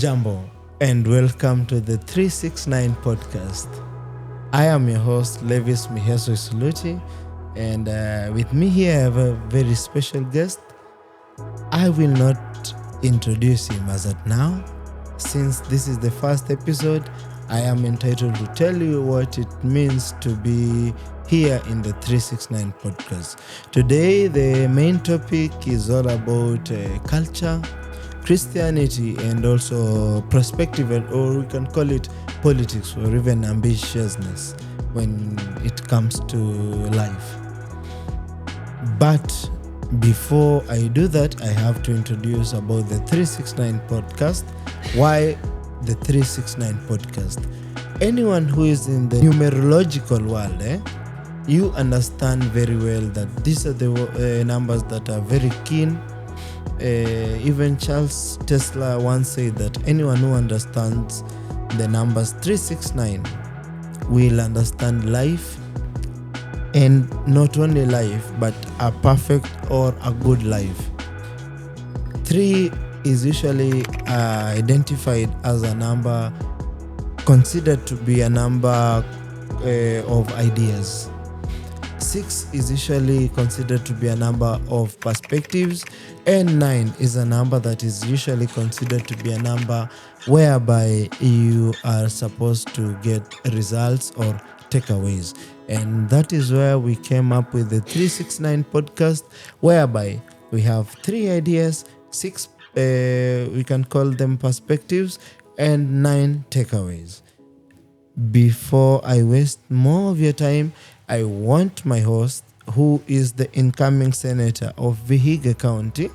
Jambo and welcome to the 369 podcast. I am your host Levis Miheso Isuluti, and with me here I have a very special guest. I will not introduce him as at now. Since this is the first episode, I am entitled to tell you what it means to be here in the 369 podcast. Today, the main topic is all about culture, Christianity, and also perspective, or we can call it politics or even ambitiousness when it comes to life. But before I do that, I have to introduce about the 369 podcast. Why the 369 podcast? Anyone who is in the numerological world, you understand very well that these are the numbers that are very keen. Even Charles Tesla once said that anyone who understands the numbers 369 will understand life, and not only life but a perfect or a good life. 3 is usually identified as a number considered to be a number of ideas. 6 is usually considered to be a number of perspectives, and 9 is a number that is usually considered to be a number whereby you are supposed to get results or takeaways. And that is where we came up with the 369 podcast, whereby we have 3 ideas, 6 we can call them perspectives, and 9 takeaways. Before I waste more of your time, I want my host, who is the incoming senator of Vihiga County,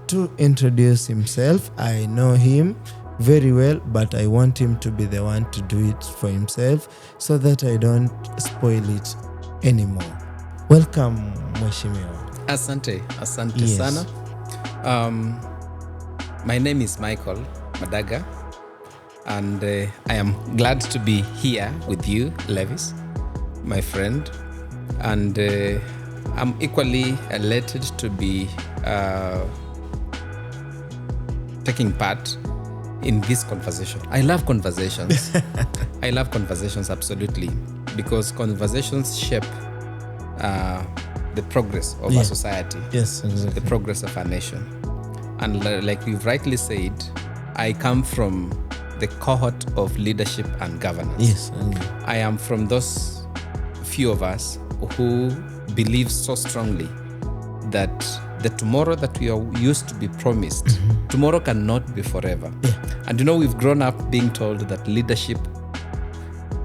to introduce himself. I know him very well, but I want him to be the one to do it for himself so that I don't spoil it anymore. Welcome, Mheshimiwa. Asante Yes. sana. My name is Michael Madaga, and I am glad to be here with you, Levis, my friend, and I'm equally elated to be taking part in this conversation. I love conversations. I love conversations, absolutely, because conversations shape the progress of a society. Yes, exactly. The progress of a nation. And like you've rightly said, I come from the cohort of leadership and governance. Yes. I am from those few of us who believe so strongly that the tomorrow that we are used to be promised, tomorrow cannot be forever. And we've grown up being told that leadership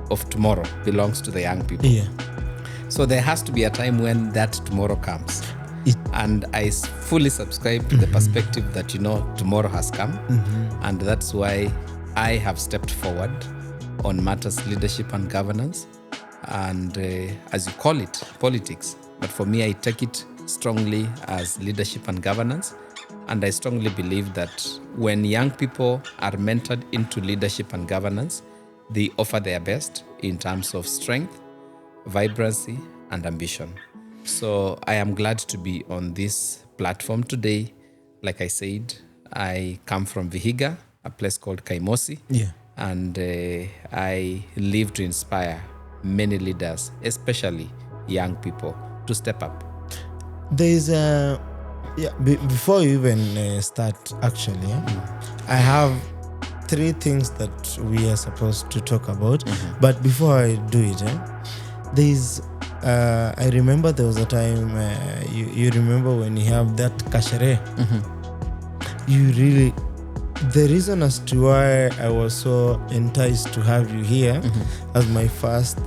of tomorrow belongs to the young people. So there has to be a time when that tomorrow comes. And I fully subscribe to the perspective that, tomorrow has come. And that's why I have stepped forward on matters leadership and governance. And as you call it, politics. But for me, I take it strongly as leadership and governance. And I strongly believe that when young people are mentored into leadership and governance, they offer their best in terms of strength, vibrancy, and ambition. So I am glad to be on this platform today. Like I said, I come from Vihiga, a place called Kaimosi. And I live to inspire many leaders, especially young people, to step up. There's before you even start, actually, I have 3 things that we are supposed to talk about. But before I do it, there's I remember there was a time you remember when you have that kashere. You really, the reason as to why I was so enticed to have you here as my first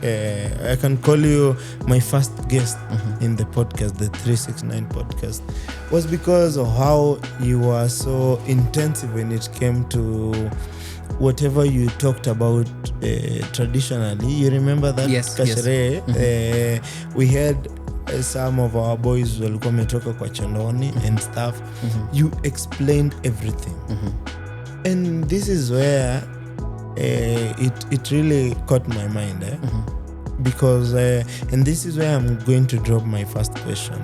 I can call you my first guest in the podcast, the 369 podcast, was because of how you were so intensive when it came to whatever you talked about traditionally. You remember that? Yes. We had some of our boys walikuwa wametoka kwa Chandoni and stuff. You explained everything. And this is where it really caught my mind. Because and this is where I'm going to drop my first question.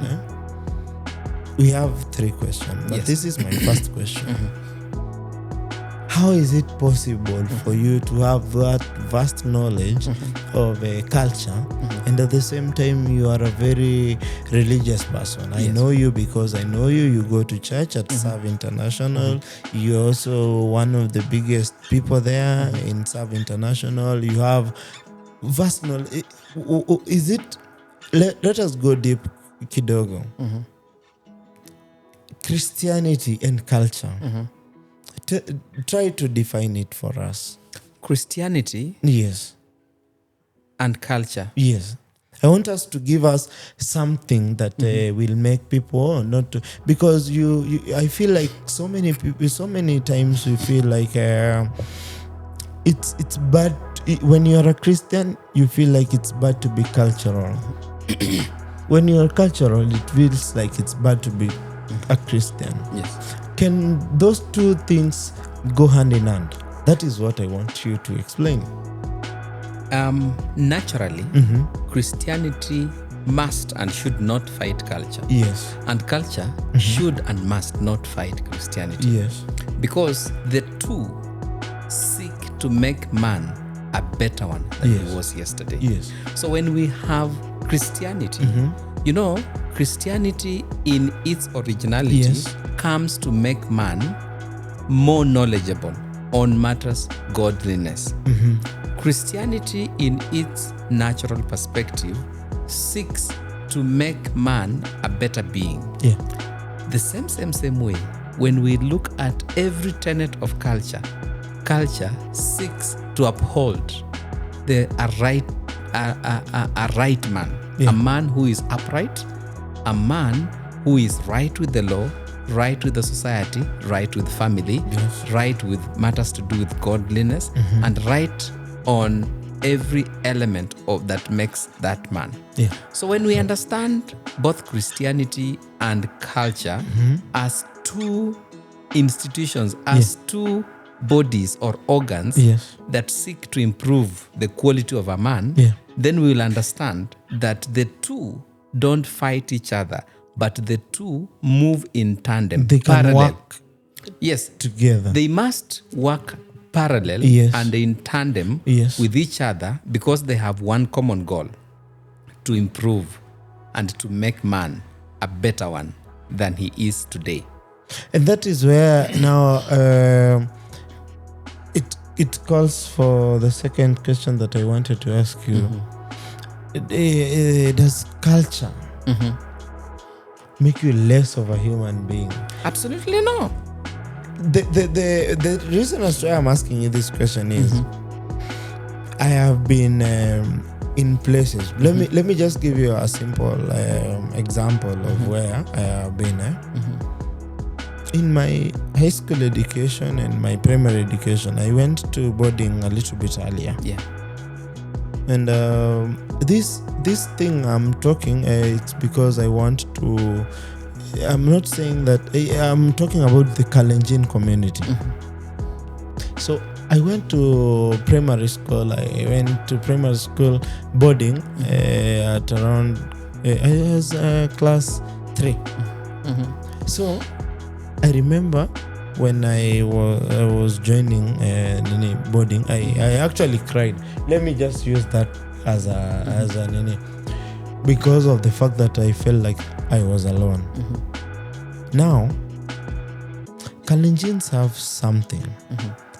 We have 3 questions, but this is my first question. how is it possible for you to have that vast knowledge of a culture and at the same time you are a very religious person? I know you because I know you go to church at Serve International. You're also one of the biggest people there in Serve International. You have vast knowledge. Is it, let us go deep kidogo. Christianity and culture. Try to define it for us. Christianity, Yes. and culture. Yes. I want us to give us something that will make people not to, because you I feel like so many people, so many times we feel like it's bad when you're a Christian. You feel like it's bad to be cultural. When you're cultural, it feels like it's bad to be a Christian. Yes. Can those two things go hand in hand? That is what I want you to explain. Naturally, Christianity must and should not fight culture. Yes. And culture should and must not fight Christianity. Yes. Because the two seek to make man a better one than he was yesterday. Yes. So when we have Christianity, you know, Christianity in its originality comes to make man more knowledgeable on matters godliness. Christianity in its natural perspective seeks to make man a better being. Yeah. The same way, when we look at every tenet of culture, culture seeks to uphold a right man, a man who is upright, a man who is right with the law, right with the society, right with family, right with matters to do with godliness, and right on every element of that makes that man. Yeah. So when we understand both Christianity and culture as two institutions, as two bodies or organs that seek to improve the quality of a man, then we will understand that the two don't fight each other, but the two move in tandem. They can parallel. work together. They must work parallel and in tandem with each other because they have one common goal: to improve and to make man a better one than he is today. And that is where now it calls for the second question that I wanted to ask you. Does culture make you less of a human being? Absolutely no. The reason as to why I'm asking you this question is I have been in places. Let me just give you a simple example of where I have been. In my high school education and my primary education, I went to boarding a little bit earlier. Yeah. And this thing I'm talking, it's because I want to. I'm not saying that. I'm talking about the Kalenjin community. So I went to primary school. I went to primary school boarding at around. I was class 3. So I remember when I was joining boarding, I actually cried. Let me just use that as a because of the fact that I felt like I was alone. Now, Kalenjins have something.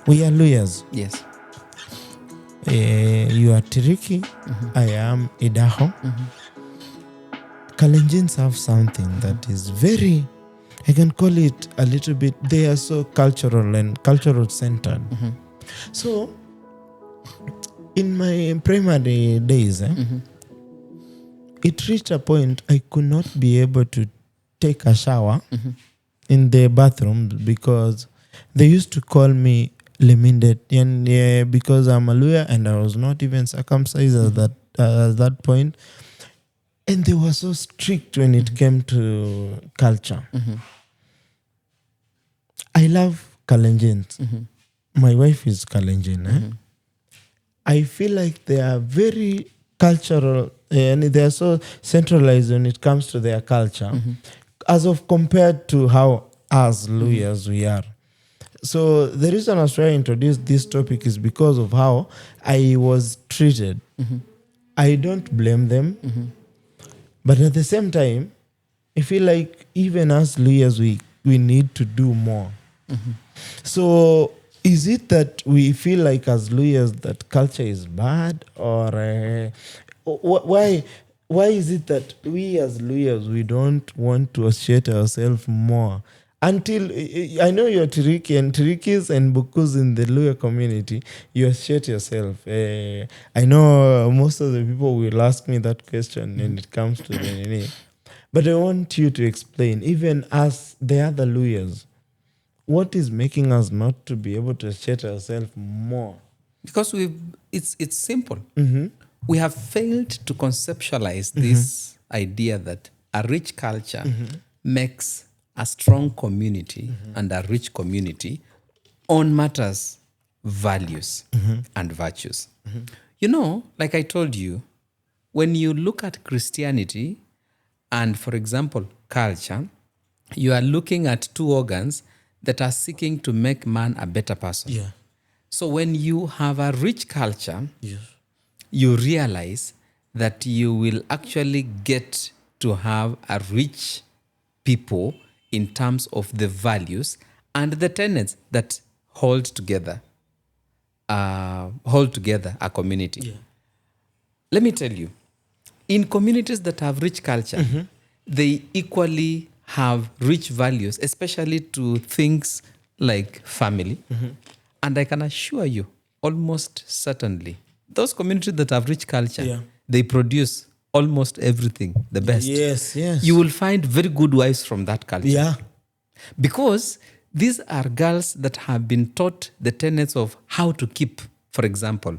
We are Luyas. Yes. You are Tiriki. I am Idaho. Kalenjins have something that is very, I can call it a little bit, they are so cultural and cultural centered. So, in my primary days, it reached a point I could not be able to take a shower in the bathroom because they used to call me Leminded, and because I'm a lawyer and I was not even circumcised at that point, and they were so strict when it came to culture. I love Kalenjins. My wife is Kalenjin. I feel like they are very cultural and they are so centralized when it comes to their culture as of compared to how us Luyas we are. So the reason I was trying to introduce this topic is because of how I was treated. I don't blame them, but at the same time, I feel like even as Luyas, we need to do more. So is it that we feel like as Luyas that culture is bad, or why is it that we as Luyas we don't want to associate ourselves more? Until I know you're Tiriki, and Tirikis and Bukus in the Luya community, you associate yourself. I know most of the people will ask me that question when it comes to the name. But I want you to explain, even as the other Luyas, what is making us not to be able to associate ourselves more? Because it's simple. We have failed to conceptualize this idea that a rich culture makes a strong community and a rich community on matters, values, and virtues. You know, like I told you, when you look at Christianity and, for example, culture, you are looking at two organs that are seeking to make man a better person. Yeah. So when you have a rich culture, Yes. you realize that you will actually get to have a rich people in terms of the values and the tenets that hold together a community. Yeah. Let me tell you, in communities that have rich culture, they equally have rich values, especially to things like family. And I can assure you, almost certainly, those communities that have rich culture, they produce almost everything, the best. Yes. You will find very good wives from that culture. Yeah. Because these are girls that have been taught the tenets of how to keep, for example,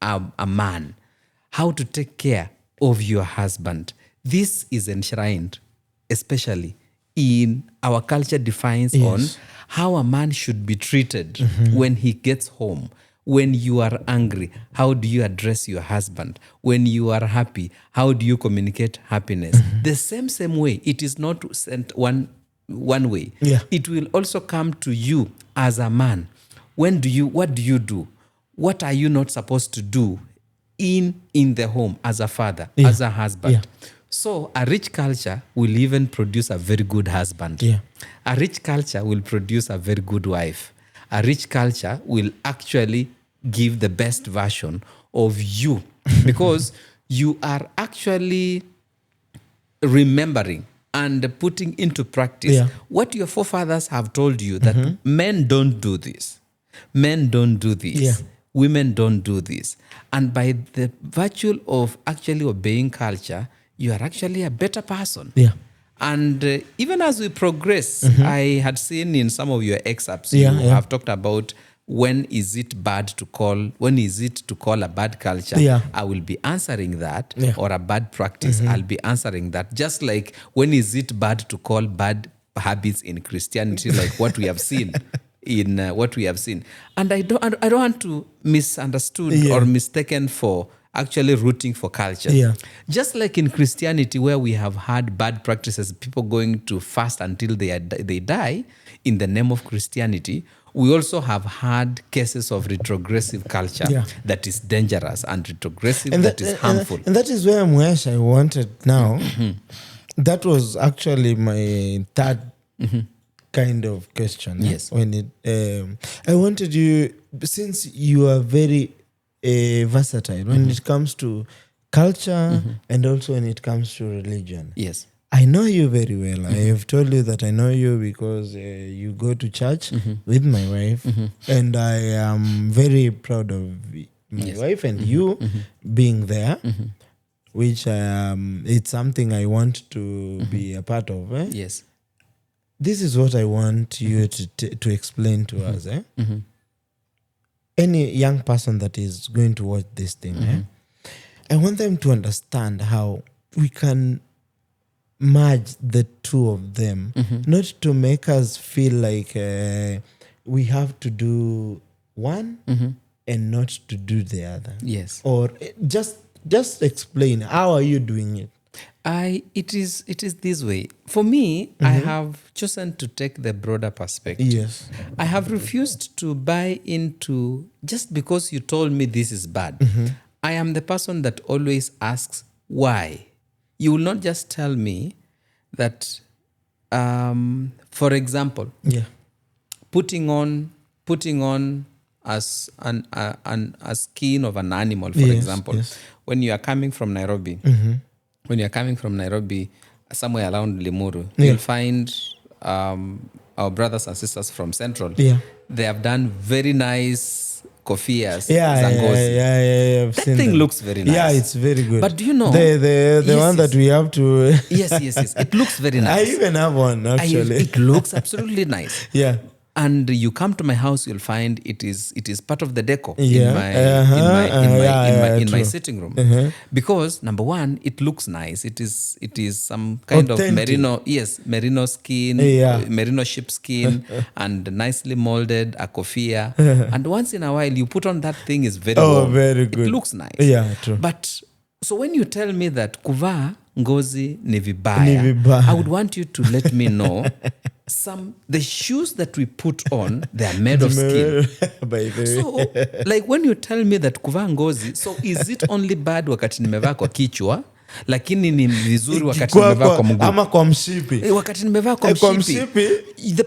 a man, how to take care of your husband. This is enshrined, especially in our culture defines on how a man should be treated when he gets home. When you are angry, how do you address your husband? When you are happy, how do you communicate happiness? The same way, it is not sent one way. Yeah. It will also come to you as a man. What do you do? What are you not supposed to do in the home as a father, as a husband? Yeah. So a rich culture will even produce a very good husband. Yeah. A rich culture will produce a very good wife. A rich culture will actually give the best version of you because you are actually remembering and putting into practice what your forefathers have told you, that men don't do this. Men don't do this. Yeah. Women don't do this. And by the virtue of actually obeying culture, you are actually a better person. Yeah. And even as we progress, I had seen in some of your excerpts, you have talked about when is it to call a bad culture? Yeah. I will be answering that, Yeah. or a bad practice, I'll be answering that. Just like when is it bad to call bad habits in Christianity, like what we have seen in what we have seen. And I don't want to misunderstood or mistaken for actually rooting for culture. Yeah. Just like in Christianity, where we have had bad practices, people going to fast until they die in the name of Christianity, we also have had cases of retrogressive culture that is dangerous and retrogressive that is harmful. And that is where I wanted now. That was actually my third kind of question. Yes. When I wanted you, since you are very versatile when it comes to culture and also when it comes to religion. Yes. I know you very well. I have told you that I know you because you go to church with my wife, and I am very proud of my wife and you being there, which it's something I want to be a part of. Yes. This is what I want you to explain to us. Any young person that is going to watch this thing, I want them to understand how we can merge the two of them, not to make us feel like we have to do one and not to do the other. Yes. Or just explain, how are you doing it? It is this way. For me, I have chosen to take the broader perspective. Yes. I have refused to buy into just because you told me this is bad. I am the person that always asks why. You will not just tell me that, for example, putting on as a skin of an animal, for example, when you are coming from Nairobi. When you're coming from Nairobi, somewhere around Limuru, you'll find our brothers and sisters from Central. They have done very nice kofias, zangozi. I've That seen thing them. looks very nice. Yeah, it's very good. But do you know the one that we have to? yes. It looks very nice. I even have one actually. It looks absolutely nice. Yeah. And you come to my house, you'll find it is part of the decor Yeah. in my sitting room. Because number one, it looks nice. It is some kind Authentic. of merino skin, merino sheep skin, and nicely molded a kofia. And once in a while, you put on that thing is very warm. Very good. It looks nice. Yeah, true. But so when you tell me that kuvaa ngozi ni vibaya, I would want you to let me know the shoes that we put on, they are made of skin. By the way. So like when you tell me that kuvaa ngozi, so is it only bad wakati nimevaa kwa kichwa lakini ni vizuri wakati nimevaa kwa mguu ama kwa mshipi? Wakati nimevaa kwa mshipi, the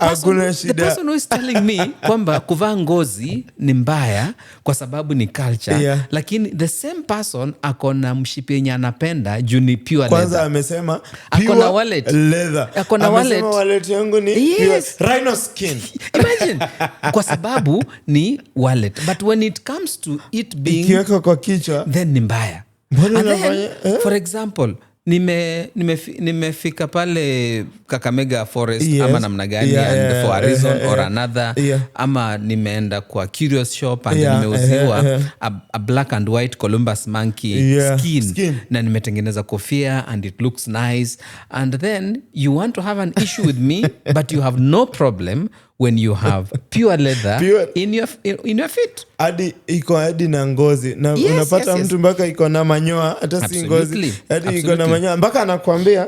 person who is telling me kwamba kuvaa ngozi ni mbaya kwa sababu ni culture, lakini the same person akona mshipi yenye anapenda juu ni pure leather. Kwanza amesema akona wallet leather. Akona wallet yangu ni pure rhino skin. Imagine kwa sababu ni wallet, but when it comes to it being ikiweka kwa kichwa then ni mbaya. For example, nimefika pale Kakamega forest ama namna gani, and for a reason or another, ama nimeenda kwa curious shop and nimeuziwa a black and white Columbus monkey skin na nimetengeneza kofia and it looks nice, and then you want to have an issue with me but you have no problem when you have pure leather in your feet. Hadi na ngozi na unapata mtu mpaka iko na manyoa, hata si ngozi, hadi iko na manyoa mpaka anakuambia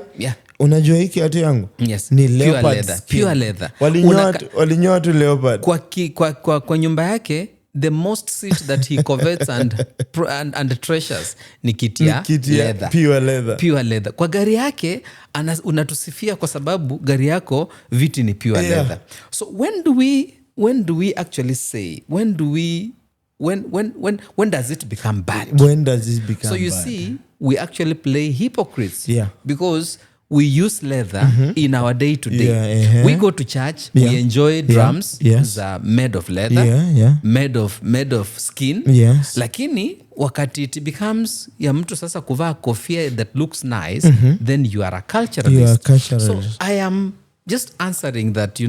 unajua hiki hati yangu ni leopard pure leather. Walinyoa tu leopard kwa nyumba yake. The most seat that he covets and treasures ni kiti ya leather. Pure leather. Kwa gari yake unatusifia kwa sababu gari yako viti ni pure leather. So when do we actually say, when does it become bad? When does it become so you bad? See, we actually play hypocrites because we use leather in our day to day. We go to church, we enjoy drums that are made of leather, made of skin. Lakini wakati it becomes ya mtu sasa kuvaa kofia that looks nice, then you are a culturalist. So I am just answering that,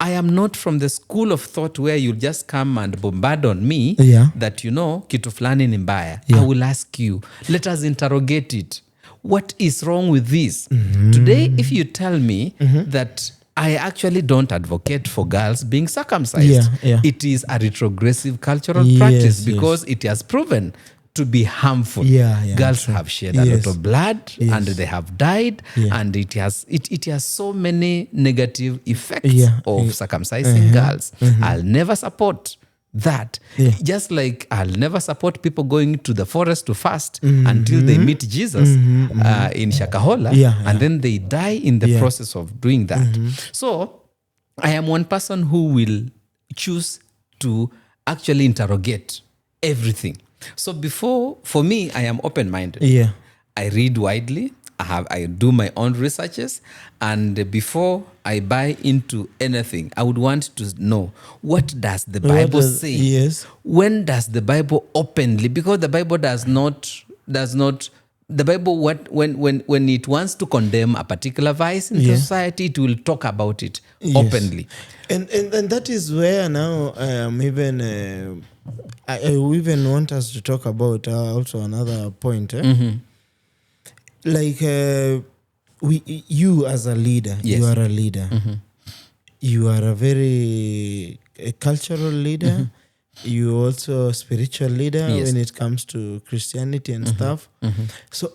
I am not from the school of thought where you'll just come and bombard on me that, kitu fulani ni mbaya. I will ask you, let us interrogate it. What is wrong with this? Today, if you tell me that I actually don't advocate for girls being circumcised, it is a retrogressive cultural practice because it has proven to be harmful. Girls have shed a lot of blood and they have died, and it has so many negative effects of circumcising girls. I'll never support that. Just like I'll never support people going to the forest to fast until they meet Jesus in Shakahola, and then they die in the process of doing that. So I am one person who will choose to actually interrogate everything. So for me, I am open-minded. I read widely. I do my own researches, and before I buy into anything, I would want to know, what does the Bible say? When does the Bible openly? Because the Bible does not. The Bible, when it wants to condemn a particular vice in society, it will talk about it openly. And that is where now even I even want us to talk about also another point. Like you as a leader, you are a leader. You are a very cultural leader. You also a spiritual leader when it comes to Christianity and stuff. So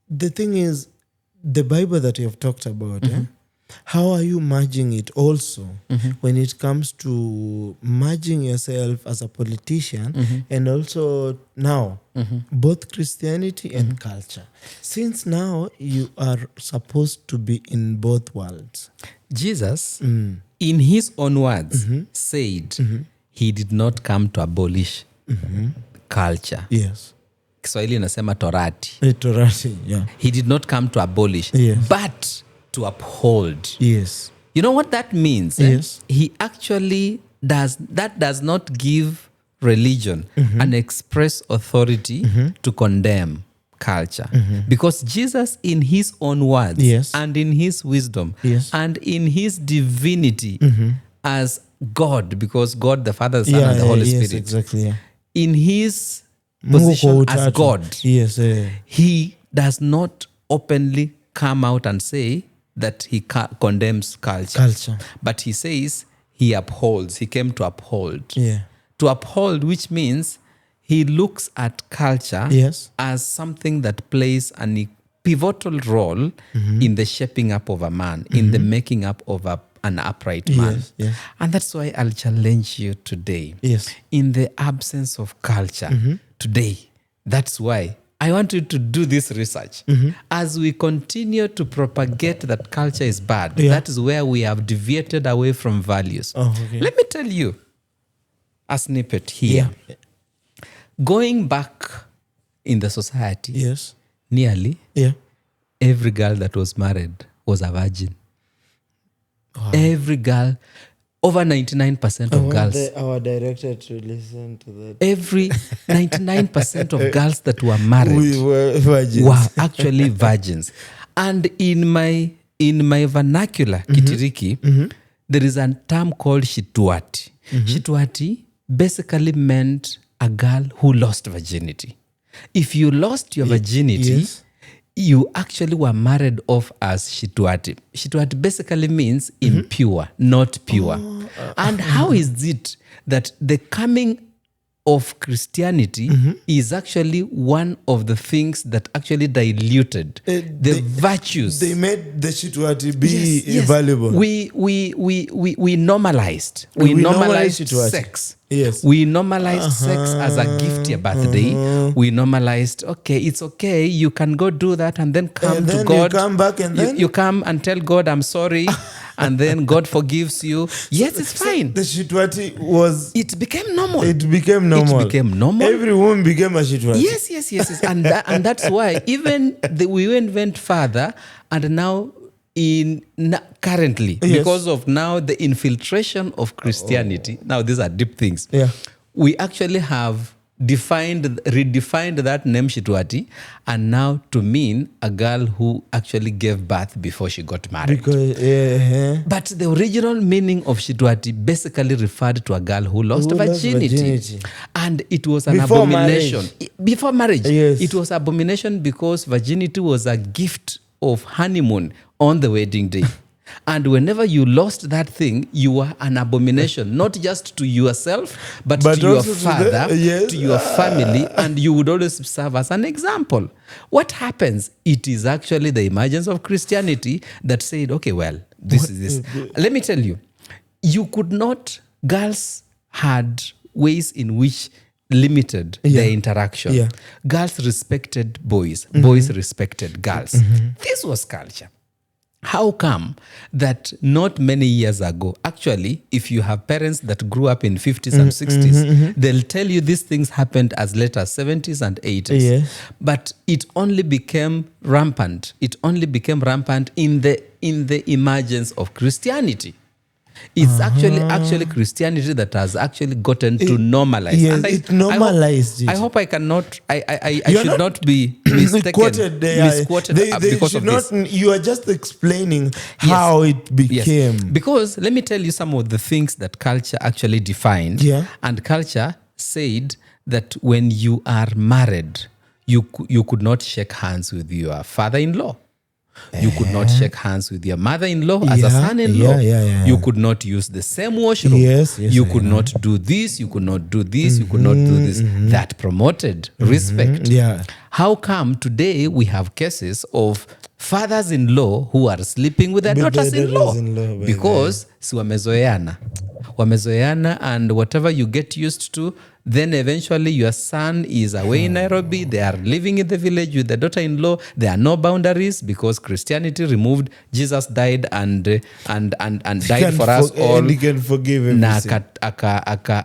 the thing is, the Bible that you have talked about, how are you merging it also when it comes to merging yourself as a politician and also now both Christianity and culture? Since now you are supposed to be in both worlds. Jesus, in his own words, said he did not come to abolish culture. Yes. Kiswahili inasema torati. Torati, yeah. He did not come to abolish, but to uphold. Yes. You know what that means? Yes. He actually does not give religion an express authority to condemn culture. Because Jesus, in his own words and in his wisdom and in his divinity as God, because God the Father, the Son, and the Holy Spirit, exactly, in his position as God, he does not openly come out and say that he condemns culture. But he says he upholds. He came to uphold. To uphold, which means he looks at culture as something that plays a pivotal role in the shaping up of a man, in the making up of an upright man. And that's why I'll challenge you today. In the absence of culture today, that's why I want you to do this research. As we continue to propagate that culture is bad, that is where we have deviated away from values. Let me tell you a snippet here. Going back in the society, nearly every girl that was married was a virgin. Every girl, over 99% of girls. Our director to listen to that. Every 99% of girls that were married were virgins. Were actually virgins. And in my vernacular, Kitiriki, there is a term called shituati. Shituati basically meant a girl who lost virginity. If you lost your virginity, you actually were married off as shituati. Shituati basically means impure, not pure. And how is it that the coming of Christianity is actually one of the things that actually diluted the virtues? They made the shituati be valuable. We normalized. We normalized sex. We normalized sex as a gift your birthday. We normalized, it's okay. You can go do that and then come to God. You come back and then you come and tell God, I'm sorry. And then God forgives you. Yes, it's fine. The shituati was... It became normal. It became normal. Every woman became a shituati. Yes. And that's why we went further, and now currently, because of now the infiltration of Christianity, now these are deep things. We actually have redefined that name shituati, and now to mean a girl who actually gave birth before she got married. But the original meaning of shituati basically referred to a girl who lost virginity. And it was an abomination. Before marriage. It was abomination because virginity was a gift of honeymoon on the wedding day. And whenever you lost that thing, you were an abomination, not just to yourself, but to your father, to your family, and you would always serve as an example. What happens? It is actually the emergence of Christianity that said, this is this. Let me tell you, girls had ways in which limited their interaction. Girls respected boys. Boys respected girls. This was culture. How come that not many years ago, actually, if you have parents that grew up in 50s and 60s, they'll tell you these things happened as late as 70s and 80s. But it only became rampant. It only became rampant in the emergence of Christianity. It's actually Christianity that has actually gotten to normalize. Yes, it normalized it. I hope I cannot. I should not be mistaken. Misquoted because of this. You are just explaining how it became. Yes. Because let me tell you some of the things that culture actually defined. And culture said that when you are married, you could not shake hands with your father-in-law. You could not shake hands with your mother-in-law as a son-in-law. You could not use the same washroom. You could not do this. You could not do this. You could not do this. That promoted respect. how come today we have cases of fathers-in-law who are sleeping with their daughters-in-law? Because si wamezoeana, and whatever you get used to, then eventually your son is away in Nairobi, they are living in the village with the daughter-in-law, there are no boundaries because Christianity removed, Jesus died and died for us all, and he can forgive everything. na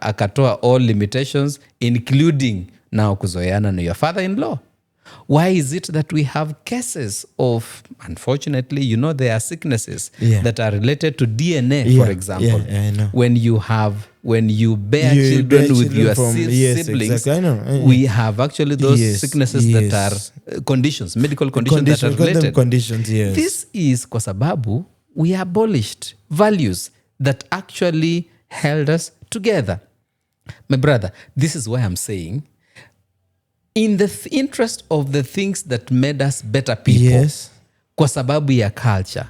akatoa all limitations including now kuzoeana na your father-in-law. Why is it that we have cases of, unfortunately, there are sicknesses that are related to DNA, for example. I know. When you bear children with your siblings, exactly. I know. we have actually those sicknesses that are conditions, medical conditions that are related. Conditions, yes. This is kwa sababu we abolished values that actually held us together. My brother, this is why I'm saying, in the interest of the things that made us better people, kwa sababu ya culture,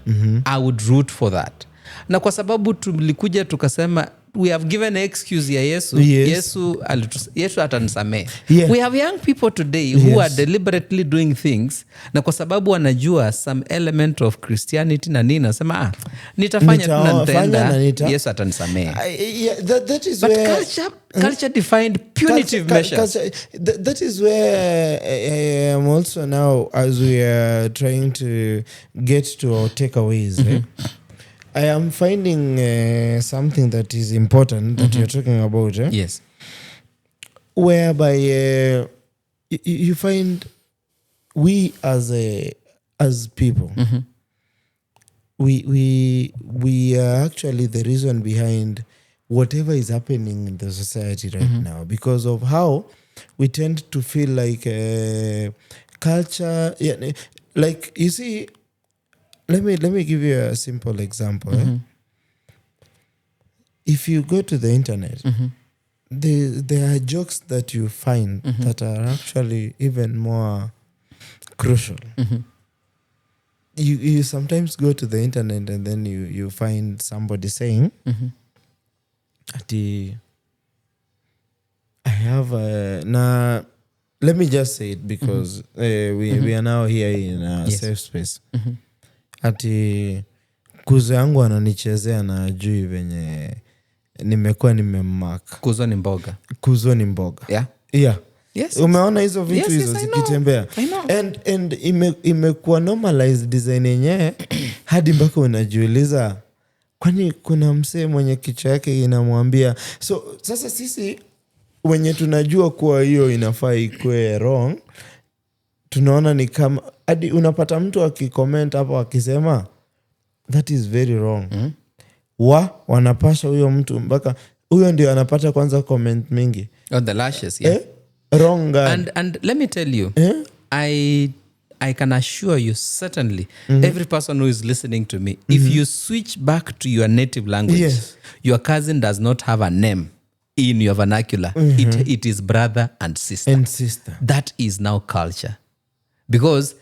I would root for that. Na kwa sababu tulikuja tukasema, we have given an excuse ya Yesu. Yesu atanisamehe. We have young people today who are deliberately doing things, na kwa sababu wanajua some element of Christianity na nini, nasema nitafanya tu na nitaenda, Yesu atanisamehe. That is but where culture defined punitive measures. That is where I am also now, as we are trying to get to our takeaways, I am finding something that is important that you're talking about. Yes. Whereby you find we as people, we are actually the reason behind whatever is happening in the society right now, because of how we tend to feel like culture. Like, you see, let me give you a simple example. If you go to the internet, there are jokes that you find that are actually even more crucial. You sometimes go to the internet and then you find somebody saying, I have now, let me just say it because we are now here in a safe space. Ati kuzo yangu ananichezea na ajui venye nimekuwa nimemark. Kuzo ni mboga. Yeah. Yes. Umeona hizo vitu hizo zikitembea. And imekuwa normalized design yenyewe hadi mpaka unajiuliza, kwani kuna msee mwenye kichwa yake inamwambia. So sasa sisi wenye tunajua kuwa hiyo inafaa ikuwe wrong, tunaona ni kama hadi unapata mtu akicomment hapo akisema that is very wrong. Wanapasha huyo mtu mpaka huyo ndio anapata kwanza comment mingi. The lashes, wrong. And let me tell you, I can assure you certainly, every person who is listening to me, if you switch back to your native language, your cousin does not have a name in your vernacular. It is brother and sister. That is now culture. Because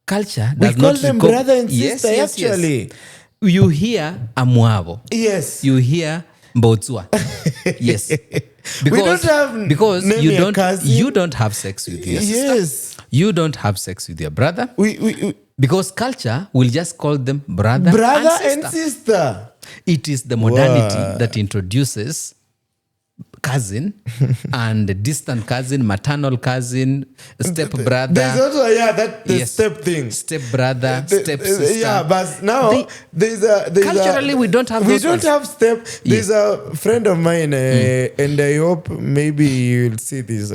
culture does we call them brother and sister, actually. Yes. You hear Amwavo. Yes. You hear Mbotswa. Yes. Because you don't have sex with your sister. Yes. You don't have sex with your brother. Because culture will just call them brother and sister. It is the modernity that introduces cousin and distant cousin, maternal cousin, step brother. There's also step thing. Step brother, step sister. Yeah, but now there's culturally we don't have those ones. Have step. There's a friend of mine, and I hope maybe you'll see this.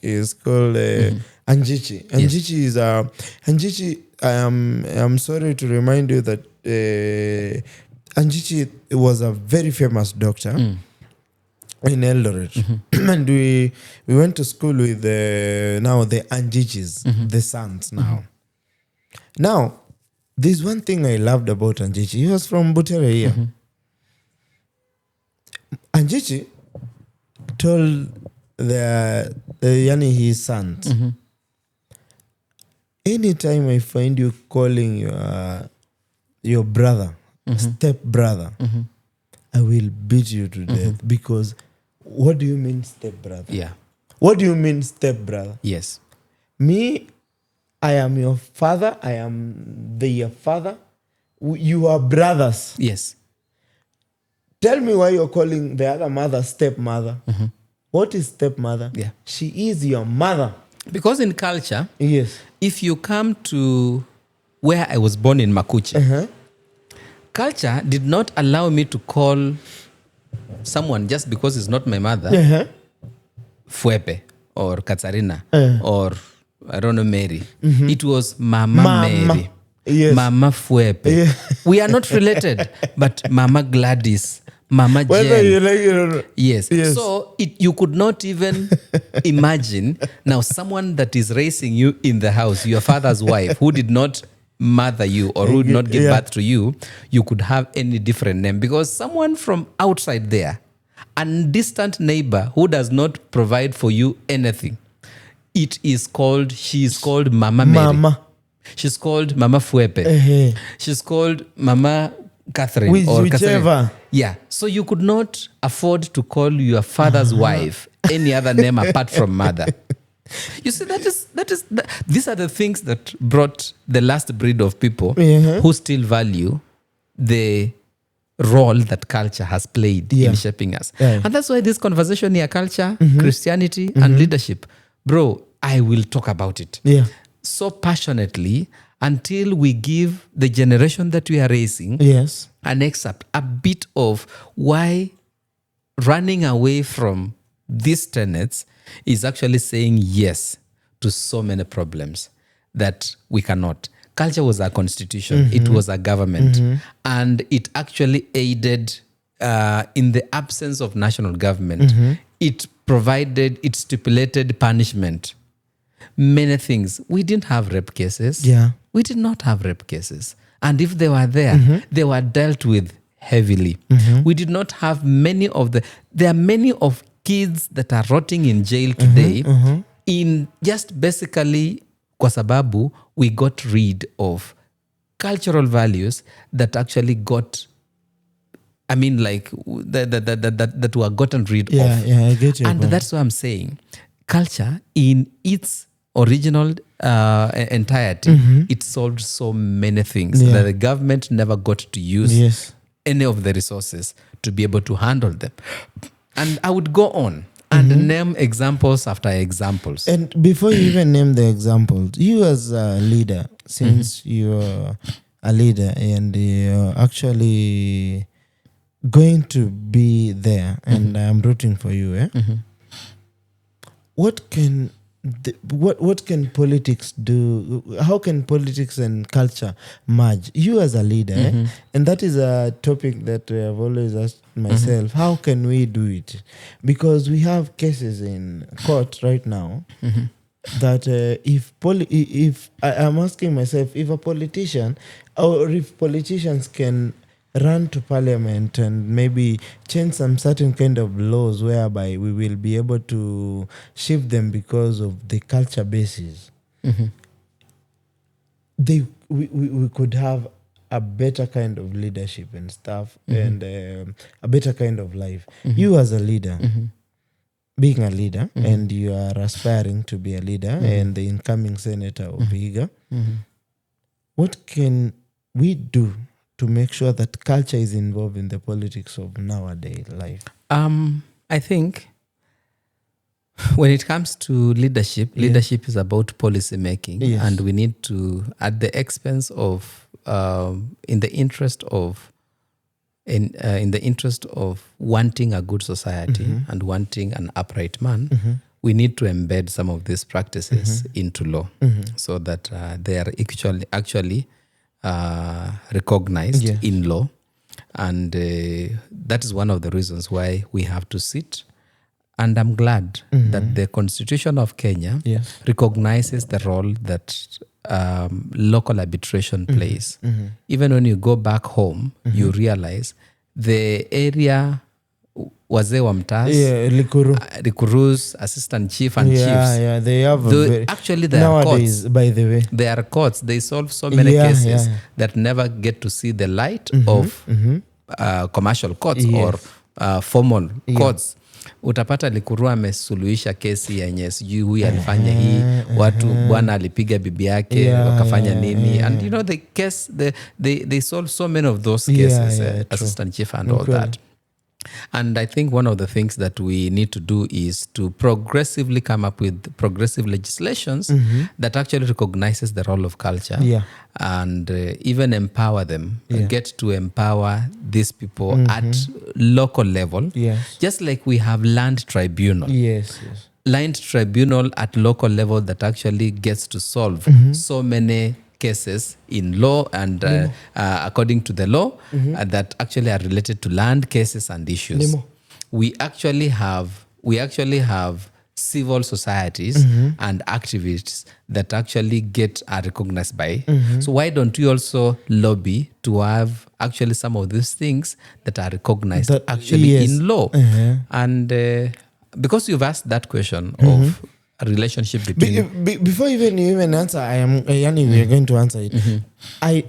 Is called Anjichi. Anjichi is Anjichi. I'm sorry to remind you that Anjichi was a very famous doctor. In Eldoret. And we went to school with now the Anjichis, the sons now. Now, there's one thing I loved about Anjichi. He was from Butere here. Anjichi told his sons, anytime I find you calling your brother, step brother, I will beat you to death. Because what do you mean step brother? Yeah. What do you mean step brother? Yes. Me, I am your father. I am their father. You are brothers. Yes. Tell me why you're calling the other mother stepmother. What is stepmother? Yeah. She is your mother. Because in culture, Yes. if you come to where I was born in Makuchi, culture did not allow me to call someone just because it's not my mother, Fuepe or Katarina or I don't know, Mary. It was Mama Mary. Yes. Mama Fuepe. Yeah. We are not related, but Mama Gladys, Mama Whether Jen. you like it or not. Yes. Yes. So you could not even imagine now someone that is raising you in the house, your father's wife, who did not mother you or who did not give birth to you, you could have any different name because someone from outside there, a distant neighbor who does not provide for you anything, she is called Mama Mary. Mama. She's called Mama Fuepe. She's called Mama Catherine. Whichever. Catherine. Yeah. So you could not afford to call your father's wife any other name apart from mother. You see, these are the things that brought the last breed of people who still value the role that culture has played in shaping us. Yeah. And that's why this conversation here, culture, Christianity, and leadership, bro, I will talk about it. Yeah. So passionately until we give the generation that we are raising Yes. an excerpt, a bit of why running away from these tenets is actually saying yes to so many problems that we cannot. Culture was our constitution. It was our government. And it actually aided in the absence of national government. It stipulated punishment. Many things. We didn't have rape cases. Yeah. We did not have rape cases. And if they were there, they were dealt with heavily. We did not have there are many of kids that are rotting in jail today in just basically kwa sababu we got rid of cultural values that actually got, that were gotten rid of. Yeah, I get you. And that's what I'm saying. Culture in its original entirety, it solved so many things that the government never got to use any of the resources to be able to handle them. And I would go on and name examples after examples. And before you even name the examples, you as a leader, since you're a leader and you're actually going to be there, and I'm rooting for you, what can politics do? How can politics and culture merge? You as a leader, and that is a topic that I have always asked myself. How can we do it? Because we have cases in court right now that if I'm asking myself, if a politician or if politicians can run to parliament and maybe change some certain kind of laws whereby we will be able to shift them because of the culture basis, we could have a better kind of leadership and stuff and a better kind of life. You as a leader, being a leader, and you are aspiring to be a leader and the incoming senator of Vihiga, what can we do to make sure that culture is involved in the politics of nowadays life? I think when it comes to leadership, leadership is about policy making, and we need to, at the expense of, in the interest of wanting a good society and wanting an upright man, we need to embed some of these practices into law so that they are actually recognized in law. And that is one of the reasons why we have to sit. And I'm glad that the Constitution of Kenya recognizes the role that local arbitration plays. Even when you go back home, you realize the area wazee wa mtas, Likurus, assistant chief and chiefs. They have actually there are courts. By the way, there are courts. They solve so many cases that never get to see the light of commercial courts or formal courts. utapata Likurua amesuluhisha kesi yenye sijui huyu alifanya hii, watu bwana alipiga bibi yake wakafanya nini, and you know the case they solve so many of those cases, assistant chief and all that. And I think one of the things that we need to do is to progressively come up with progressive legislations that actually recognizes the role of culture and even empower them, get to empower these people at local level. Just like we have land tribunal. Land tribunal at local level that actually gets to solve so many cases in law and according to the law that actually are related to land cases and issues. We actually have civil societies and activists that actually are recognized by. So why don't we also lobby to have actually some of these things that are recognized in law? And because you've asked that question of a relationship between before you even answer, we're going to answer it. I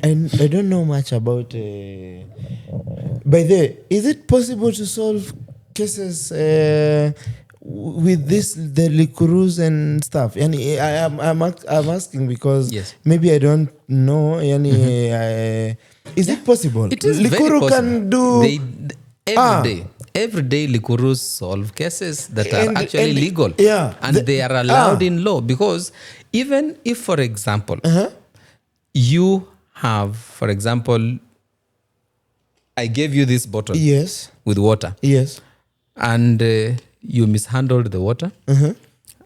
don't know much about by the way, is it possible to solve cases with the Likurus and stuff? I'm asking because maybe I don't know. Is it possible? It is Likuru very possible. can do every day Likurus solve cases that are actually and legal and they are allowed in law, because even if, for example, you have, for example, I gave you this bottle with water and you mishandled the water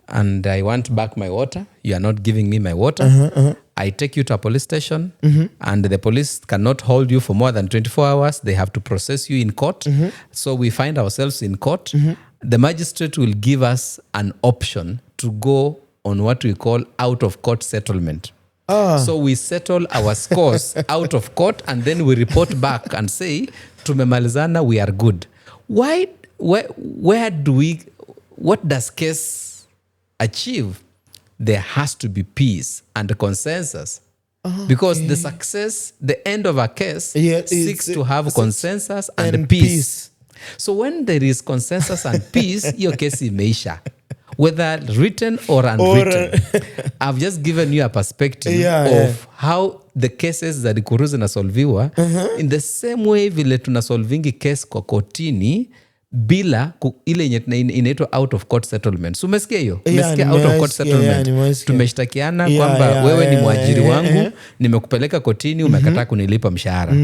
and I want back my water, you are not giving me my water, I take you to a police station and the police cannot hold you for more than 24 hours. They have to process you in court. So we find ourselves in court. The magistrate will give us an option to go on what we call out-of-court settlement. So we settle our scores out of court and then we report back and say, tumemalizana, we are good. What does case achieve? There has to be peace and consensus. Because the end of a case seeks to have consensus and peace. So when there is consensus and peace, your case imeisha. Whether written or unwritten. I've just given you a perspective of how the cases za Likuru zinasolviwa in the same way vile tunasolvingi case kwa kotini bila ile inaitwa out of court settlement. So umesikia hiyo? Umesikia out of court settlement? Tumeshtakiana kwamba wewe ni mwajiri wangu, nimekupeleka kotini, umekataa kunilipa mshahara.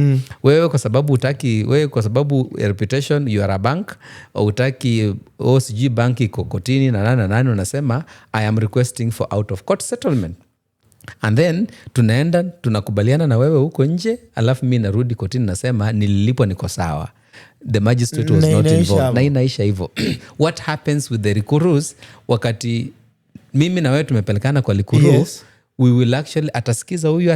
Wewe kwa sababu reputation, you are a bank, au utaki OCG bank iko kotini na nani unasema I am requesting for out of court settlement. And then tunaenda tunakubaliana na wewe huko nje, alafu mimi narudi kotini nasema nililipwa niko sawa. The magistrate was not involved. Na inaisha hivyo. What happens with the Likurus wakati mimi na wewe tumepelekana kwa Likuru, we will actually atasikiza huyu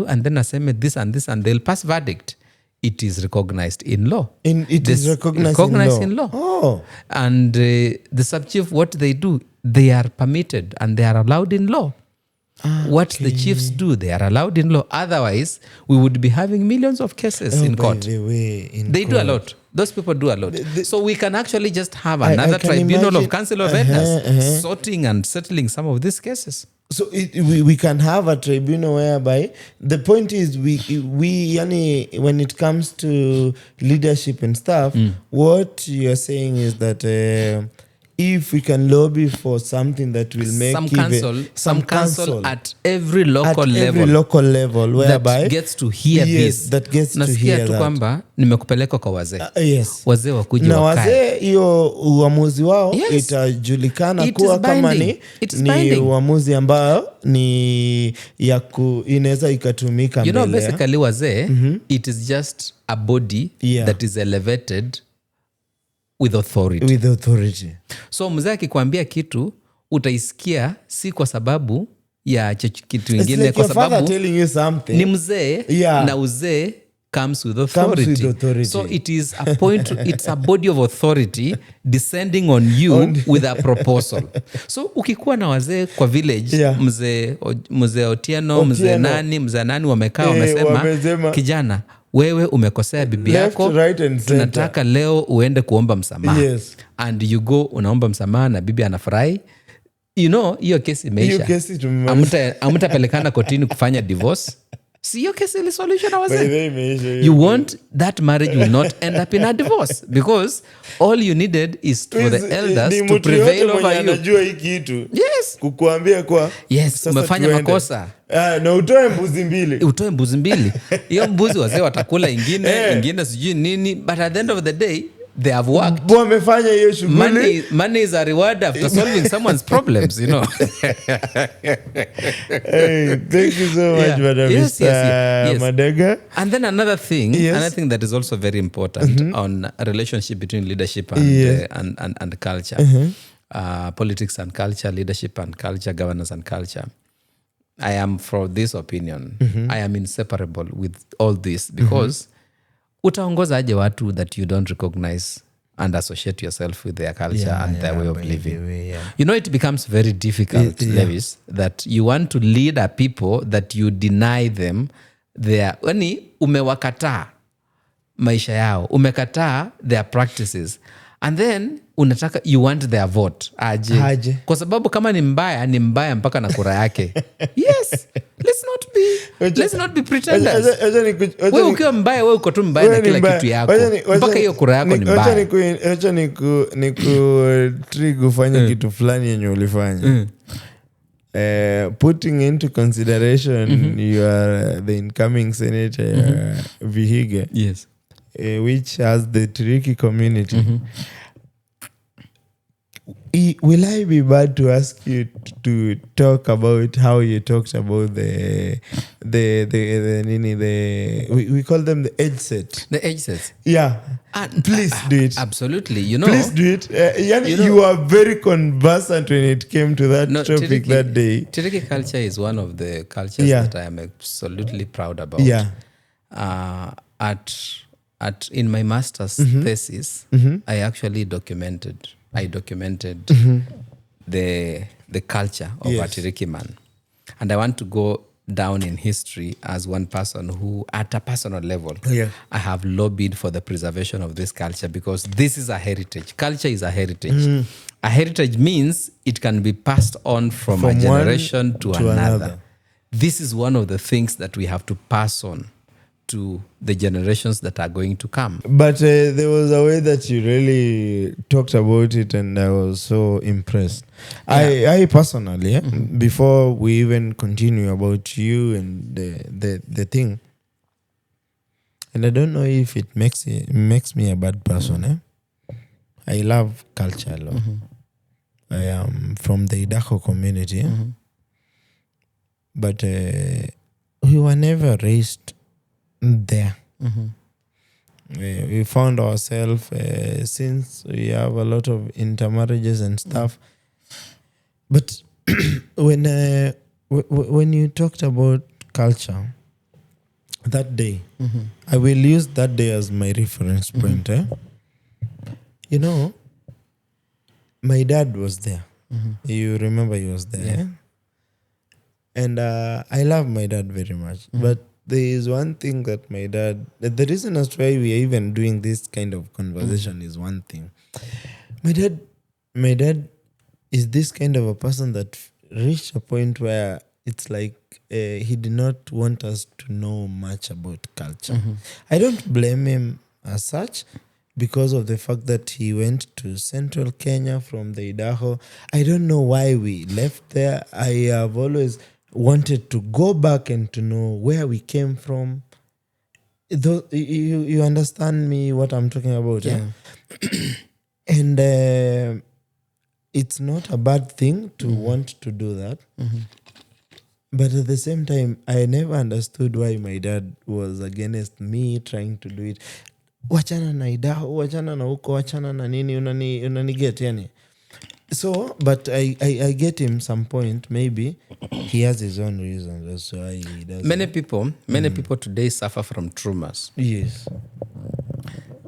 and then aseme this and this and they'll pass verdict. It is recognized in law. It is recognized in law. Oh. And the sub-chief, what they do, they are permitted and they are allowed in law. What the chiefs do, they are allowed in law. Otherwise, we would be having millions of cases in court. They do a lot. Those people do a lot. So we can actually just have another tribunal of council of elders sorting and settling some of these cases. So we can have a tribunal whereby the point is when it comes to leadership and stuff, what you're saying is that if we can lobby for something that will make some council at every local level whereby that gets to hear this. That gets to hear tu kwamba nimekupeleka kwa wazee. Wazee wakuja na wazee hiyo uamuzi wao itajulikana kuwa kama ni uamuzi ambao ni inaweza ikatumika mbele. Basically wazee, it is just a body that is elevated with authority. So mzee akikwambia kitu utaisikia si kwa sababu ya kitu kingine, like kwa sababu ni mzee na uzee comes with authority. So it is it's a body of authority descending on you with a proposal. So ukikuwa na wazee kwa village, mzee Otieno, mzee nani wamekaa wamesema kijana wewe umekosea bibi Left, yako, right and center. tunataka leo uende kuomba msamaha. Yes. And you go unaomba msamaha na bibi anafurahi. Hiyo kesi imeisha. Amtapelekana kotini kufanya divorce. See, hiyo kesi ile solution was it. You want that marriage will not end up in a divorce because all you needed is for the elders to prevail over you. Anajua hii kitu. Yes. Kukuambia kwa yes, umefanya makosa. Na utoe mbuzi mbili. Hiyo mbuzi wazee watakula ingine sijui nini, but at the end of the day they have worked. Wamefanya hiyo shughuli. Money is a reward after solving someone's problems, Hey, thank you so much, Madam Mr. Madaga. And then another thing that is also very important on a relationship between leadership and culture. Politics and culture, leadership and culture, governance and culture. I am for this opinion. I am inseparable with all this because utaongoza aje watu that you don't recognize and associate yourself with their culture and their way of living. You know, it becomes very difficult, Levis, that you want to lead a people that you deny them their, umewakataa maisha yao, umekataa their practices, and then unataka you want their vote aje. Kwa sababu kama ni mbaya mpaka na kura yake. Yes, let's not be pretenders. Wewe ukiwa mbaya, wewe uko tu mbaya na kila kitu yako mpaka hiyo kura yako ni mbaya. Acha trick ufanye kitu fulani yenye ulifanya. Putting into consideration you are the incoming senator Vihiga, yes, which has the tricky community. Will I be bad to ask you to talk about how you talked about we call them the edge set? The edge sets. Yeah. Please do it. Absolutely. Please do it. You are very conversant when it came to that topic that day. Tiriki culture is one of the cultures that I am absolutely proud about. Yeah. In my master's thesis, I actually documented the culture of a Tiriki man. And I want to go down in history as one person who, at a personal level, I have lobbied for the preservation of this culture because this is a heritage. Culture is a heritage. A heritage means it can be passed on from a generation to another. This is one of the things that we have to pass on to the generations that are going to come. But there was a way that you really talked about it and I was so impressed. I personally, before we even continue about you and the thing, and I don't know if it makes me a bad person. I love culture a lot. I am from the Idaho community. But we were never raised there. We found ourselves since we have a lot of intermarriages and stuff. But when you talked about culture that day, I will use that day as my reference point. You know, my dad was there. You remember he was there. And I love my dad very much. But there is one thing that my dad, the reason as to why we are even doing this kind of conversation is one thing. My dad is this kind of a person that reached a point where it's like he did not want us to know much about culture. I don't blame him as such because of the fact that he went to central Kenya from the Idaho. I don't know why we left there. I have always wanted to go back and to know where we came from. You understand me what I'm talking about? Yeah. And it's not a bad thing to want to do that. But at the same time, I never understood why my dad was against me trying to do it. Wachana na Idaho, wachana na huko, wachana na nini, unani get yani. So, but I get him some point. Maybe he has his own reasons. That's why he does. Many people today suffer from traumas. Yes.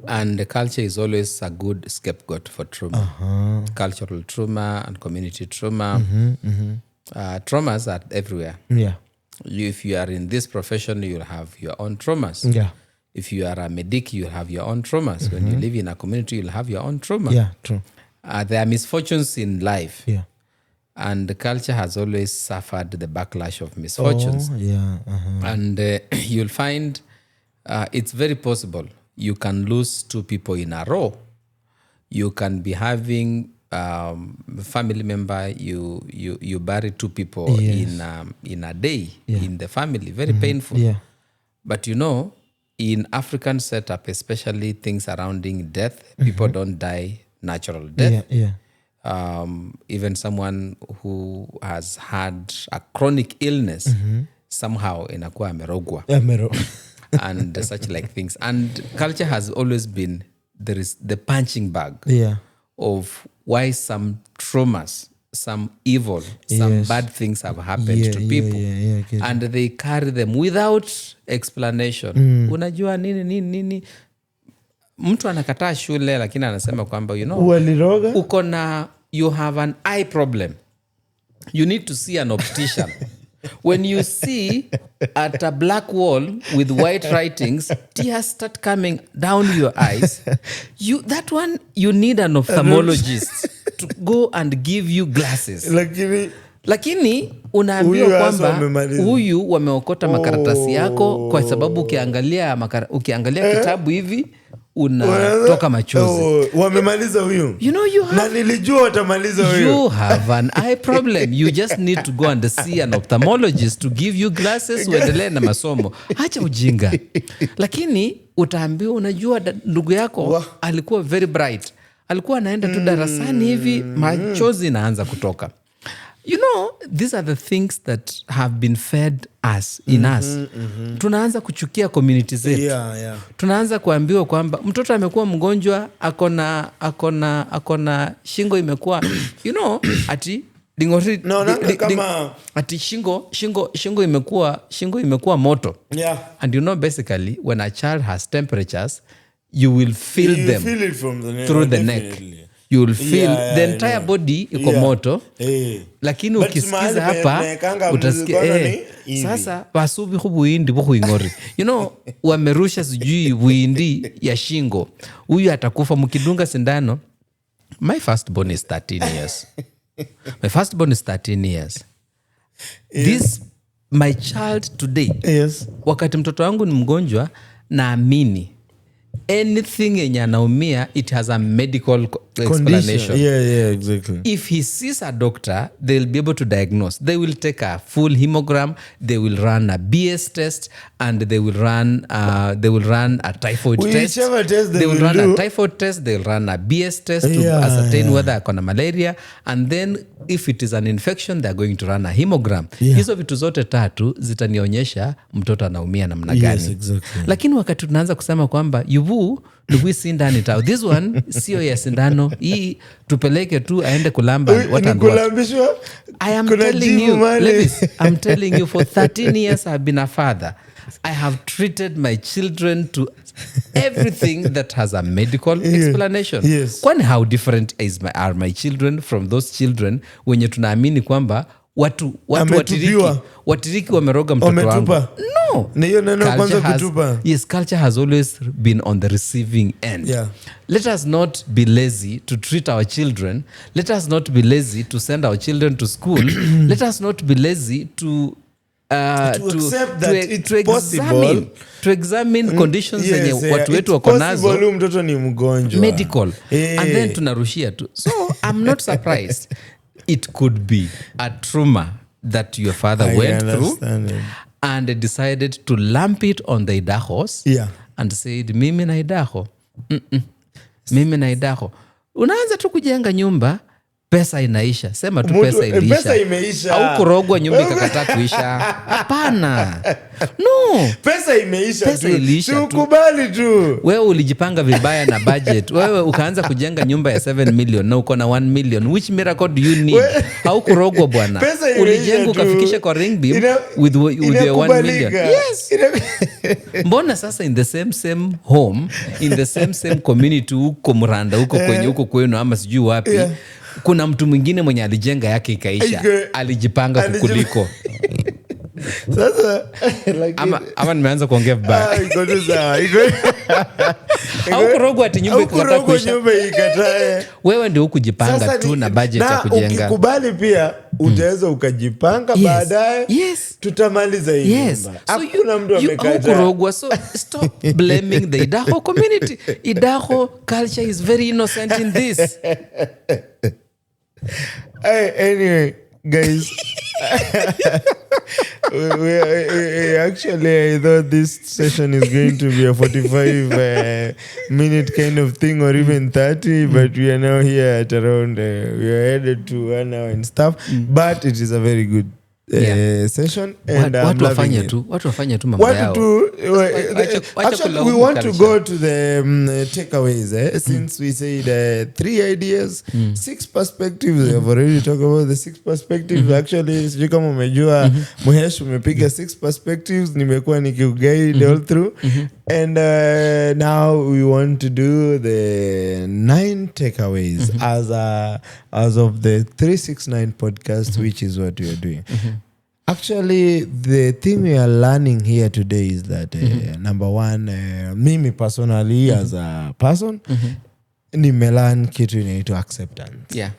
And the culture is always a good scapegoat for trauma. Cultural trauma and community trauma. Traumas are everywhere. Yeah. If you are in this profession, you'll have your own traumas. Yeah. If you are a medic, you'll have your own traumas. When you live in a community, you'll have your own trauma. Yeah, true. There are misfortunes in life. Yeah. And the culture has always suffered the backlash of misfortunes. Oh, yeah. And you'll find it's very possible you can lose 2 people in a row. You can be having family member, you bury 2 people in a day in the family. Very painful. Yeah. But in African setup, especially things surrounding death, people don't die natural death. Yeah. Even someone who has had a chronic illness, somehow inakuwa amerogwa. And such like things. And culture has always been, there is the punching bag of why some traumas, some evil, some bad things have happened to people. And they carry them without explanation. Unajua nini. Mtu anakataa shule lakini anasema kwamba you have an eye problem. You need to see an optician. When you see at a black wall with white writings, tears start coming down your eyes. You need an ophthalmologist to go and give you glasses. Lakini unaambiwa kwamba huyu wameokota makaratasi yako kwa sababu ukiangalia kitabu hivi unatoka machozi. Wamemaliza huyu. Na nilijua watamaliza huyu. You have an eye problem. You just need to go and see an ophthalmologist to give you glasses uendelee na masomo. Acha ujinga. Lakini utaambiwa unajua ndugu yako alikuwa very bright. Alikuwa anaenda tu darasani hivi machozi inaanza kutoka. These are the things that have been fed us in us. Tunaanza kuchukia community zetu. Tunaanza kuambiwa kwamba mtoto amekuwa mgonjwa, akona shingo imekuwa ati ati shingo imekuwa moto. And basically when a child has temperatures, you will feel them feel it from the through the neck. You will feel the entire body iko moto. Lakini ukisikiza hapa utasikia sasa basubi hubuindi buhuingori. Wamerusha sijui buindi ya shingo. Huyu atakufa mkidunga sindano. My firstborn is 13 years. My child today. Wakati mtoto wangu ni mgonjwa, naamini anything yenye anaumia, it has a medical explanation. Exactly. If he sees a doctor, they'll be able to diagnose. They will take a full hemogram, they will run a BS test, and they will run a typhoid test. They will run a typhoid test, they'll run a BS test to ascertain whether akona malaria, and then if it is an infection, they're going to run a hemogram. Hizo vitu zote 3 zitanionyesha mtoto anaumia namna gani. Exactly. Lakini wakati tunaanza kusema kwamba ndugu sindani tao, this one sio ya sindano, hii tupeleke tu aende kulamba what. I am telling you, Levis, I'm telling you, for 13 years I've been a father. I have treated my children to everything that has a medical explanation. Kwani how different are my children from those children wenye tunaamini kwamba watu watiriki wameroga mtoto wangu? No. Culture has always been on the receiving end. Let us not be lazy to treat our children. Let us not be lazy to send our children to school. Let us not be lazy to accept that it's possible to examine conditions zenye watu wetu wako nazo, mtoto ni mgonjwa medical, and then tunarushia tu. So I'm not surprised. It could be a trauma that your father went through and decided to lump it on the idahos and said, mimi na idaho. Unaanza tu kujenga nyumba, pesa inaisha. Sema tu pesa iliisha. Pesa imeisha. Au kurogwa nyumba ikakataa kuisha. Hapana. No. Pesa imeisha. Pesa ilisha tu. Ukubali tu. Wewe ulijipanga vibaya na budget. Wewe ukaanza kujenga nyumba ya 7 million na uko na 1 million. Which miracle do you need? Au kurogwa bwana. Ulijenga ukafikisha kwa ring beam with your 1 million. Yes. Mbona sasa in the same home, in the same community, uko Muranda, uko kwenye uko kwenu ama sijui wapi, kuna mtu mwingine mwenye alijenga yake ikaisha, alijipanga kukuliko. Sasa like ama nimeanza kuongea vibaya. iko tu sawa. Au kurogwa ati nyumba ikakata kuisha. Nyumba ikatae. Wewe ndio ukujipanga tu na budget ya kujenga. Na ukikubali pia utaweza ukajipanga baadaye. Yes. Tutamaliza hii nyumba. Hakuna mtu amekataa. Kurogwa, so stop blaming the Idaho community. Idaho culture is very innocent in this. Anyway, guys. we actually, I thought this session is going to be a 45-minute kind of thing, or even 30, but we are now here at around, we are headed to 1 hour and stuff, but it is a very good session, and watu wafanye tu mambo yao. Actually, we want to go to the takeaways, since we said 3 ideas, 6 perspectives. We have already talked about the 6 perspectives. Actually, sijui kama umejua Muhesh umepiga 6 perspectives, nimekuwa nikiguide all through, and now we want to do the 9 takeaways as of the 369 podcast, which is what we are doing. Actually, the thing we are learning here today is that number one, mimi personally as a person, nimelearn kitu inaitwa acceptance. Yeah.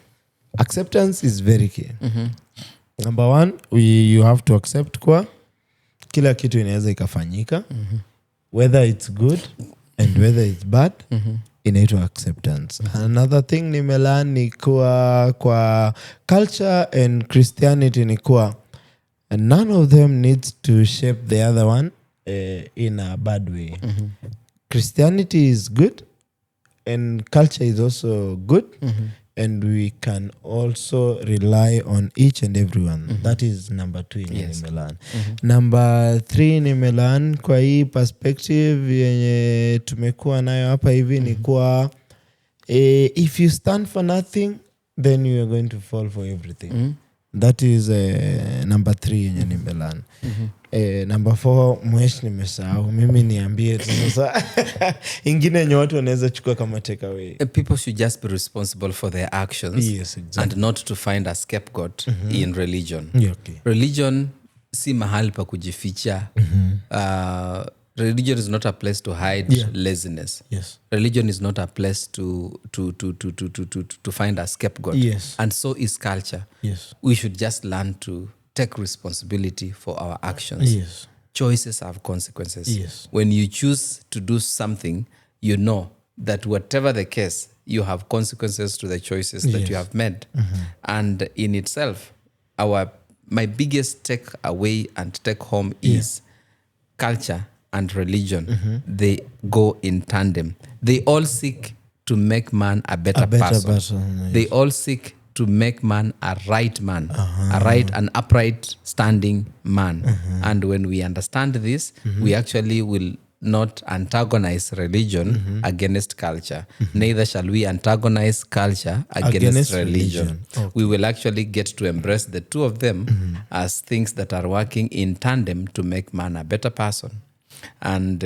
Acceptance is very key. Number one, you have to accept kwa kila kitu inaweza ikafanyika, whether it's good and whether it's bad, inaitwa acceptance. Another thing nimelearn ni kwa culture and Christianity ni kwa none of them needs to shape the other one in a bad way. Christianity is good and culture is also good, and we can also rely on each and everyone. That is number 2 in Nimelan. Number 3 Nimelan kwa hii perspective yenye tumekuwa nayo hapa hivi ni kwa if you stand for nothing, then you are going to fall for everything. That is number 3 yenye Nimelan. Number 4 Muhesh nimesahau. Mimi niambie tu sasa. Ingine yenye watu wanaweza chukua kama take away. People should just be responsible for their actions. Yes, exactly. And not to find a scapegoat in religion. Yeah, okay. Religion si mahali pa kujificha. Religion is not a place to hide laziness. Yes. Religion is not a place to find a scapegoat. Yes. And so is culture. Yes. We should just learn to take responsibility for our actions. Yes. Choices have consequences. Yes. When you choose to do something, you know that whatever the case, you have consequences to the choices that you have made. And in itself, my biggest take away and take home is culture and religion. They go in tandem. They all seek to make man a better person. Yes. They all seek to make man a right man, a right and upright standing man. And when we understand this, we actually will not antagonize religion against culture. Neither shall we antagonize culture against religion. Okay. We will actually get to embrace the two of them as things that are working in tandem to make man a better person. And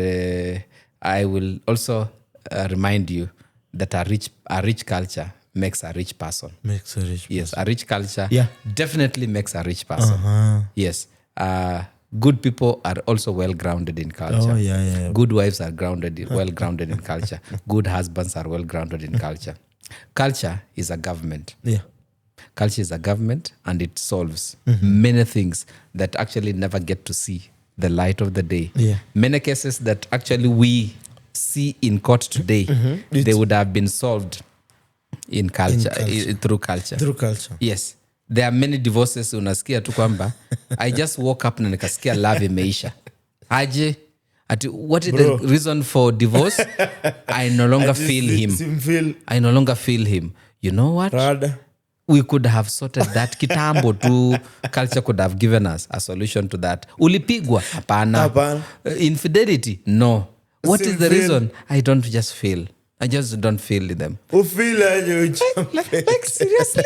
I will also remind you that a rich culture makes a rich person. Makes a rich person. Yes, a rich culture definitely makes a rich person. Yes. Good people are also well grounded in culture. Oh, yeah. Good wives are well grounded in culture. Good husbands are well grounded in culture. Culture is a government. Yeah. Culture is a government, and it solves many things that actually never get to see the light of the day. Yeah. Many cases that actually we see in court today, they would have been solved in culture. Through culture. Through culture. Yes. There are many divorces unasikia tu kwamba I just woke up na nikasikia love imeisha. Aje, what is the reason for divorce? I no longer feel him. I no longer feel him. You know what? Rada. We could have sorted that kitambo tu. Culture could have given us a solution to that. Ulipigwa? Hapana. Infidelity? No. What is the reason? I don't just feel. I just don't feel them. Ufeel aje like seriously?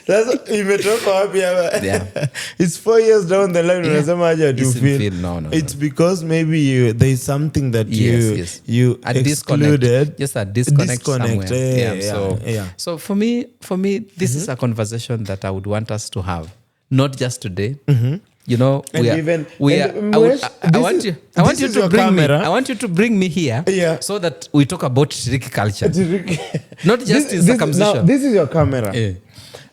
That's imetoka wapi hapa? Yeah. It's 4 years down the line unasema aje you feel. No. It's because maybe there is something that you a excluded. Just a disconnect somewhere. Yeah. So for me this is a conversation that I would want us to have. not just today. You know, And I want you to bring me here Yeah. so that we talk about Shiriki culture. Not just in Now, circumcision. this is your camera. Yeah.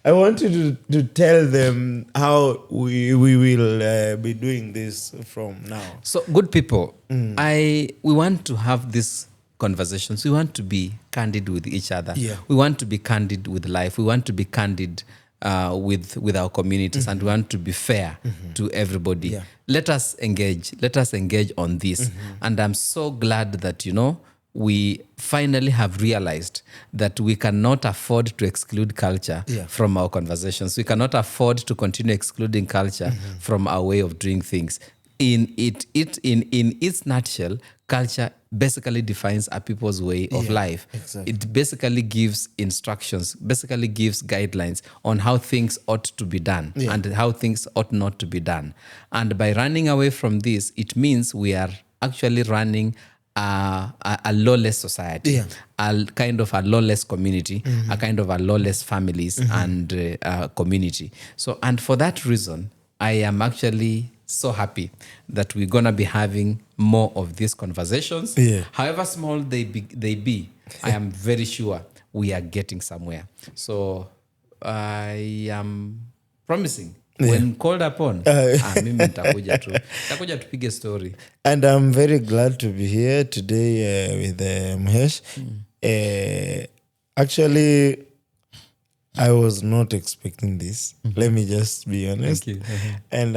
I want you to tell them how we will be doing this from now. So, good people, we want to have these conversations. We want to be candid with each other. Yeah. We want to be candid with life. We want to be candid with our communities, and we want to be fair to everybody. Yeah. Let us engage. Let us engage on this. And I'm so glad that, we finally have realized that we cannot afford to exclude culture from our conversations. We cannot afford to continue excluding culture from our way of doing things. In its nutshell, culture basically defines a people's way of life. Exactly. It basically gives instructions, basically gives guidelines on how things ought to be done and how things ought not to be done. And by running away from this, it means we are actually running a lawless society, a kind of a lawless community, a kind of a lawless families and community. So, and for that reason, I am actually so happy that we're going to be having more of these conversations. However small they be, I am very sure we are getting somewhere. So I am promising when called upon, mimi nitakuja tupige story. And I'm very glad to be here today with Mihesh. Actually, I was not expecting this. Let me just be honest. Thank you. And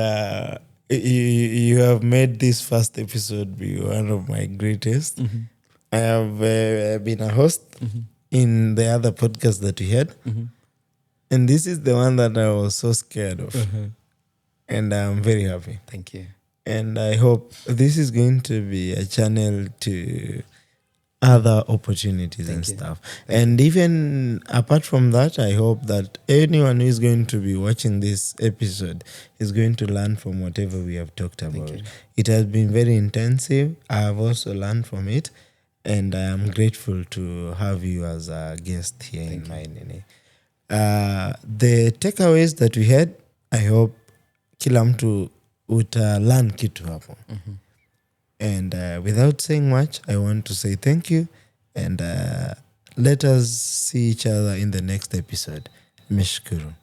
you have made this first episode be one of my greatest. I have been a host in the other podcast that we had. And this is the one that I was so scared of. And I'm very happy. Thank you. And I hope this is going to be a channel to other opportunities and stuff. And even apart from that, I hope that anyone who is going to be watching this episode is going to learn from whatever we have talked about. It has been very intensive. I have also learned from it. And I am grateful to have you as a guest here in mine. The takeaways that we had, I hope kila mtu learn kitu hapo. And without saying much, I want to say thank you. And let us see each other in the next episode. Meshukuru.